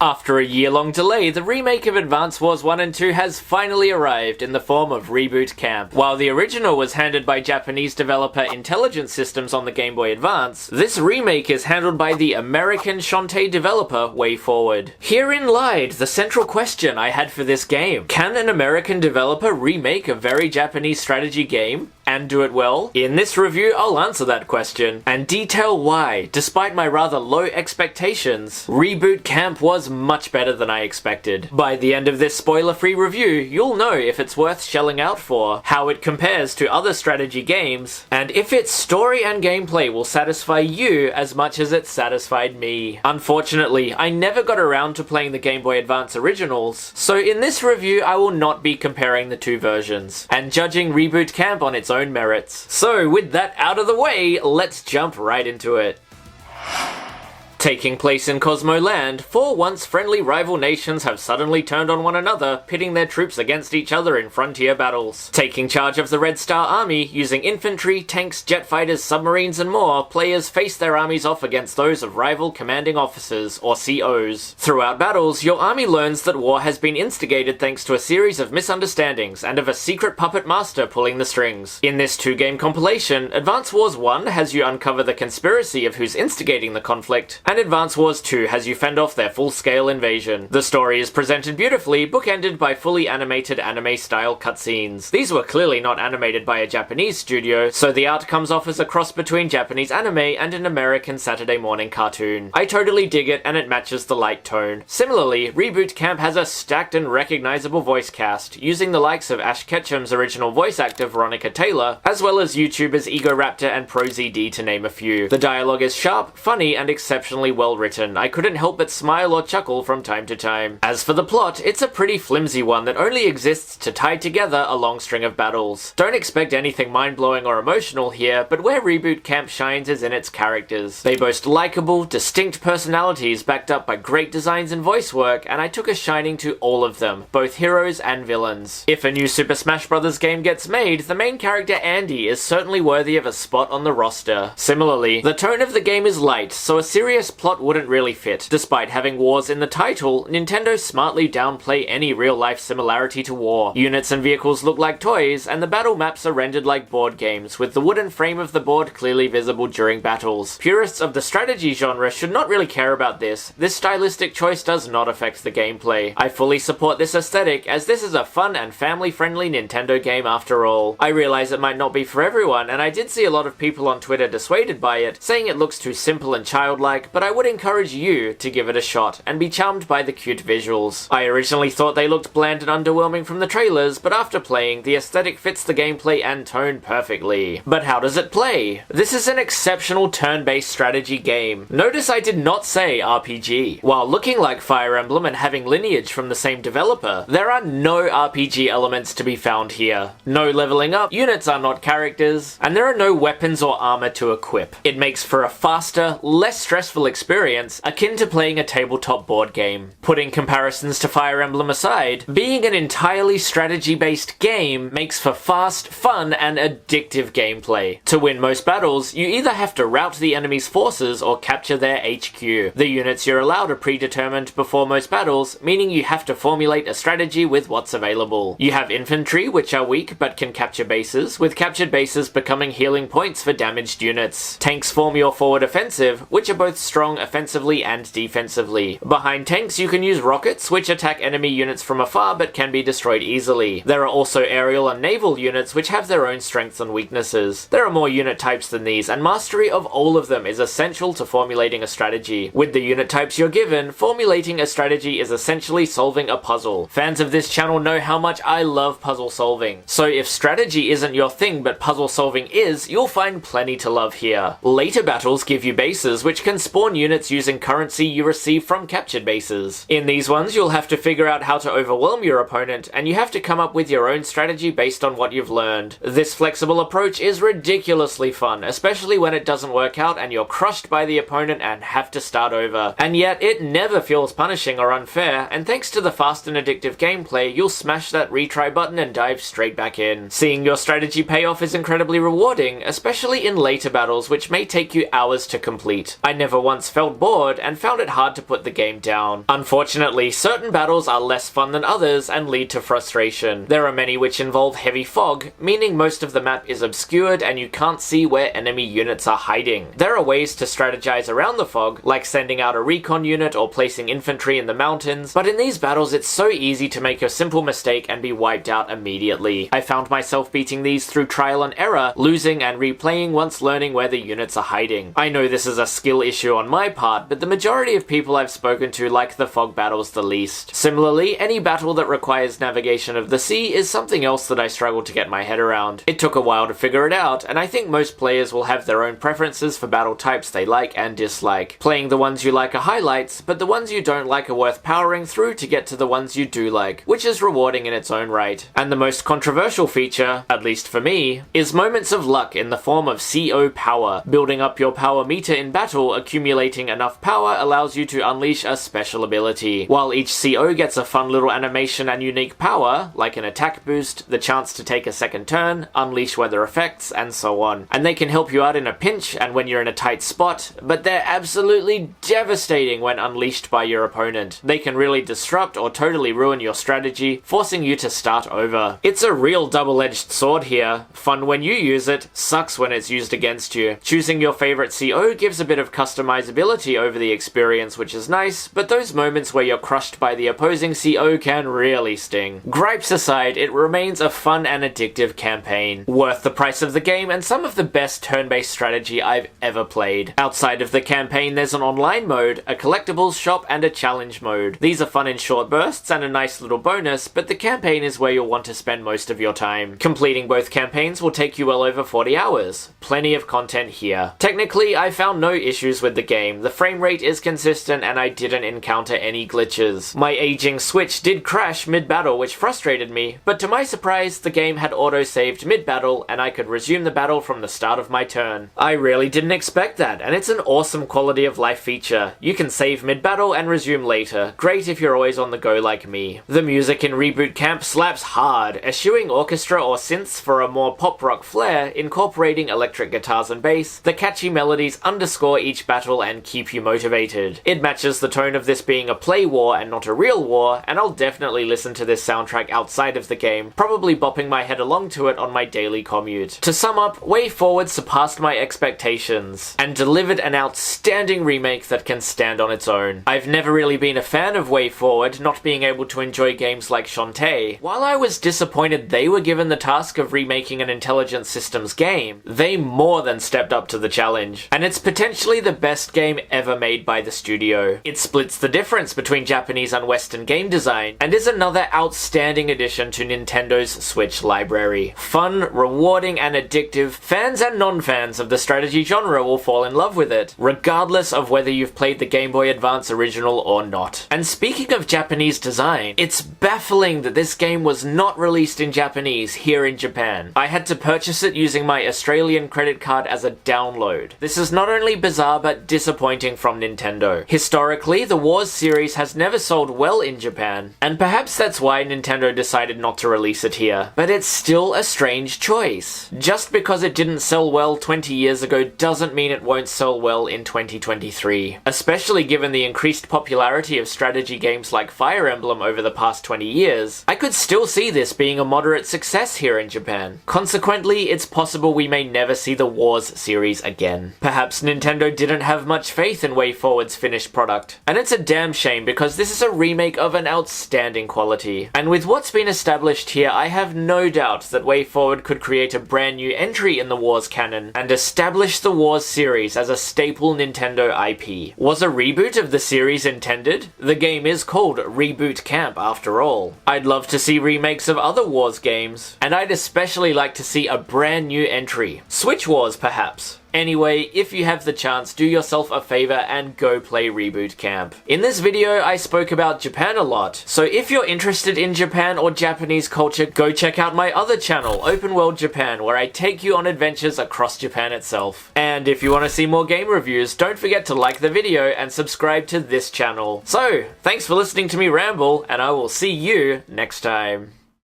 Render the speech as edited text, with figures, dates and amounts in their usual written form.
After a year-long delay, the remake of Advance Wars 1 and 2 has finally arrived in the form of Reboot Camp. While the original was handled by Japanese developer Intelligent Systems on the Game Boy Advance, this remake is handled by the American Shantae developer WayForward. Herein lied the central question I had for this game. Can an American developer remake a very Japanese strategy game and do it well? In this review, I'll answer that question and detail why, despite my rather low expectations, Reboot Camp was much better than I expected. By the end of this spoiler-free review, you'll know if it's worth shelling out for, how it compares to other strategy games, and if its story and gameplay will satisfy you as much as it satisfied me. Unfortunately, I never got around to playing the Game Boy Advance originals, so in this review I will not be comparing the two versions, and judging Reboot Camp on its own merits. So with that out of the way, let's jump right into it. Taking place in Cosmo Land, four once friendly rival nations have suddenly turned on one another, pitting their troops against each other in frontier battles. Taking charge of the Red Star Army, using infantry, tanks, jet fighters, submarines and more, players face their armies off against those of rival commanding officers, or COs. Throughout battles, your army learns that war has been instigated thanks to a series of misunderstandings and of a secret puppet master pulling the strings. In this two-game compilation, Advance Wars 1 has you uncover the conspiracy of who's instigating the conflict, and Advance Wars 2 has you fend off their full-scale invasion. The story is presented beautifully, bookended by fully animated anime-style cutscenes. These were clearly not animated by a Japanese studio, so the art comes off as a cross between Japanese anime and an American Saturday morning cartoon. I totally dig it, and it matches the light tone. Similarly, Reboot Camp has a stacked and recognizable voice cast, using the likes of Ash Ketchum's original voice actor Veronica Taylor, as well as YouTubers Ego Raptor and ProZD to name a few. The dialogue is sharp, funny, and exceptionally well written. I couldn't help but smile or chuckle from time to time. As for the plot, it's a pretty flimsy one that only exists to tie together a long string of battles. Don't expect anything mind-blowing or emotional here, but where Reboot Camp shines is in its characters. They boast likable, distinct personalities backed up by great designs and voice work, and I took a shining to all of them, both heroes and villains. If a new Super Smash Bros. Game gets made, the main character Andy is certainly worthy of a spot on the roster. Similarly, the tone of the game is light, so a serious plot wouldn't really fit. Despite having wars in the title, Nintendo smartly downplay any real-life similarity to war. Units and vehicles look like toys, and the battle maps are rendered like board games, with the wooden frame of the board clearly visible during battles. Purists of the strategy genre should not really care about this. This stylistic choice does not affect the gameplay. I fully support this aesthetic, as this is a fun and family-friendly Nintendo game after all. I realize it might not be for everyone, and I did see a lot of people on Twitter dissuaded by it, saying it looks too simple and childlike, but I would encourage you to give it a shot and be charmed by the cute visuals. I originally thought they looked bland and underwhelming from the trailers, but after playing, the aesthetic fits the gameplay and tone perfectly. But how does it play? This is an exceptional turn-based strategy game. Notice I did not say RPG. While looking like Fire Emblem and having lineage from the same developer, there are no RPG elements to be found here. No leveling up, units are not characters, and there are no weapons or armor to equip. It makes for a faster, less stressful experience, akin to playing a tabletop board game. Putting comparisons to Fire Emblem aside, being an entirely strategy-based game makes for fast, fun, and addictive gameplay. To win most battles, you either have to rout the enemy's forces or capture their HQ. The units you're allowed are predetermined before most battles, meaning you have to formulate a strategy with what's available. You have infantry, which are weak but can capture bases, with captured bases becoming healing points for damaged units. Tanks form your forward offensive, which are both strong offensively and defensively. Behind tanks, you can use rockets, which attack enemy units from afar but can be destroyed easily. There are also aerial and naval units, which have their own strengths and weaknesses. There are more unit types than these, and mastery of all of them is essential to formulating a strategy. With the unit types you're given, formulating a strategy is essentially solving a puzzle. Fans of this channel know how much I love puzzle solving, so if strategy isn't your thing but puzzle solving is, you'll find plenty to love here. Later battles give you bases which can spawn units using currency you receive from captured bases. In these ones, you'll have to figure out how to overwhelm your opponent, and you have to come up with your own strategy based on what you've learned. This flexible approach is ridiculously fun, especially when it doesn't work out and you're crushed by the opponent and have to start over. And yet, it never feels punishing or unfair, and thanks to the fast and addictive gameplay, you'll smash that retry button and dive straight back in. Seeing your strategy pay off is incredibly rewarding, especially in later battles which may take you hours to complete. I never once once felt bored and found it hard to put the game down. Unfortunately, certain battles are less fun than others and lead to frustration. There are many which involve heavy fog, meaning most of the map is obscured and you can't see where enemy units are hiding. There are ways to strategize around the fog, like sending out a recon unit or placing infantry in the mountains, but in these battles it's so easy to make a simple mistake and be wiped out immediately. I found myself beating these through trial and error, losing and replaying once learning where the units are hiding. I know this is a skill issue on my part, but the majority of people I've spoken to like the fog battles the least. Similarly, any battle that requires navigation of the sea is something else that I struggle to get my head around. It took a while to figure it out, and I think most players will have their own preferences for battle types they like and dislike. Playing the ones you like are highlights, but the ones you don't like are worth powering through to get to the ones you do like, which is rewarding in its own right. And the most controversial feature, at least for me, is moments of luck in the form of CO power. Building up your power meter in battle, accumulating enough power allows you to unleash a special ability. While each CO gets a fun little animation and unique power, like an attack boost, the chance to take a second turn, unleash weather effects, and so on. And they can help you out in a pinch and when you're in a tight spot, but they're absolutely devastating when unleashed by your opponent. They can really disrupt or totally ruin your strategy, forcing you to start over. It's a real double-edged sword here. Fun when you use it, sucks when it's used against you. Choosing your favorite CO gives a bit of customizability over the experience, which is nice, but those moments where you're crushed by the opposing CO can really sting. Gripes aside, it remains a fun and addictive campaign. Worth the price of the game and some of the best turn-based strategy I've ever played. Outside of the campaign, there's an online mode, a collectibles shop, and a challenge mode. These are fun in short bursts and a nice little bonus, but the campaign is where you'll want to spend most of your time. Completing both campaigns will take you well over 40 hours. Plenty of content here. Technically, I found no issues with the game. The frame rate is consistent and I didn't encounter any glitches. My aging Switch did crash mid-battle, which frustrated me, but to my surprise, the game had auto-saved mid-battle and I could resume the battle from the start of my turn. I really didn't expect that, and it's an awesome quality of life feature. You can save mid-battle and resume later. Great if you're always on the go like me. The music in Reboot Camp slaps hard, eschewing orchestra or synths for a more pop-rock flair, incorporating electric guitars and bass. The catchy melodies underscore each battle and keep you motivated. It matches the tone of this being a play war and not a real war, and I'll definitely listen to this soundtrack outside of the game, probably bopping my head along to it on my daily commute. To sum up, Way Forward surpassed my expectations, and delivered an outstanding remake that can stand on its own. I've never really been a fan of Way Forward, not being able to enjoy games like Shantae. While I was disappointed they were given the task of remaking an intelligent systems game, they more than stepped up to the challenge, and it's potentially the best game ever made by the studio. It splits the difference between Japanese and Western game design, and is another outstanding addition to Nintendo's Switch library. Fun, rewarding, and addictive, fans and non-fans of the strategy genre will fall in love with it, regardless of whether you've played the Game Boy Advance original or not. And speaking of Japanese design, it's baffling that this game was not released in Japanese here in Japan. I had to purchase it using my Australian credit card as a download. This is not only bizarre but disappointing from Nintendo. Historically, the Wars series has never sold well in Japan, and perhaps that's why Nintendo decided not to release it here. But it's still a strange choice. Just because it didn't sell well 20 years ago doesn't mean it won't sell well in 2023. Especially given the increased popularity of strategy games like Fire Emblem over the past 20 years, I could still see this being a moderate success here in Japan. Consequently, it's possible we may never see the Wars series again. Perhaps Nintendo didn't have much faith in Way Forward's finished product. And it's a damn shame because this is a remake of an outstanding quality. And with what's been established here, I have no doubt that Way Forward could create a brand new entry in the Wars canon and establish the Wars series as a staple Nintendo IP. Was a reboot of the series intended? The game is called Reboot Camp after all. I'd love to see remakes of other Wars games, and I'd especially like to see a brand new entry. Switch Wars perhaps. Anyway, if you have the chance, do yourself a favor and go play Reboot Camp. In this video, I spoke about Japan a lot, so if you're interested in Japan or Japanese culture, go check out my other channel, Open World Japan, where I take you on adventures across Japan itself. And if you want to see more game reviews, don't forget to like the video and subscribe to this channel. So, thanks for listening to me ramble, and I will see you next time.